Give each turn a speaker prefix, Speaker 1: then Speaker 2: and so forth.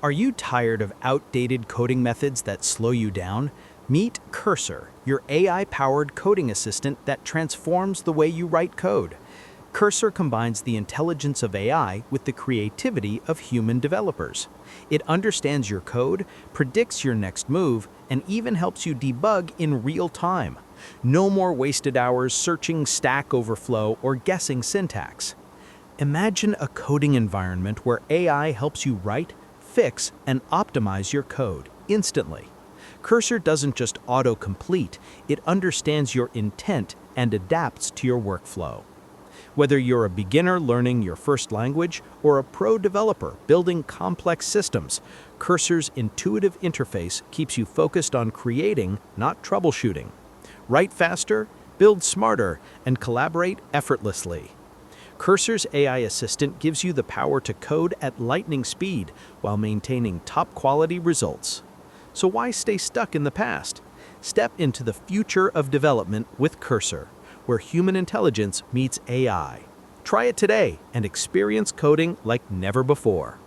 Speaker 1: Are you tired of outdated coding methods that slow you down? Meet Cursor, your AI-powered coding assistant that transforms the way you write code. Cursor combines the intelligence of AI with the creativity of human developers. It understands your code, predicts your next move, and even helps you debug in real time. No more wasted hours searching Stack Overflow or guessing syntax. Imagine a coding environment where AI helps you write, fix, and optimize your code instantly. Cursor doesn't just auto-complete, it understands your intent and adapts to your workflow. Whether you're a beginner learning your first language or a pro developer building complex systems, Cursor's intuitive interface keeps you focused on creating, not troubleshooting. Write faster, build smarter, and collaborate effortlessly. Cursor's AI assistant gives you the power to code at lightning speed while maintaining top-quality results. So why stay stuck in the past? Step into the future of development with Cursor, where human intelligence meets AI. Try it today and experience coding like never before.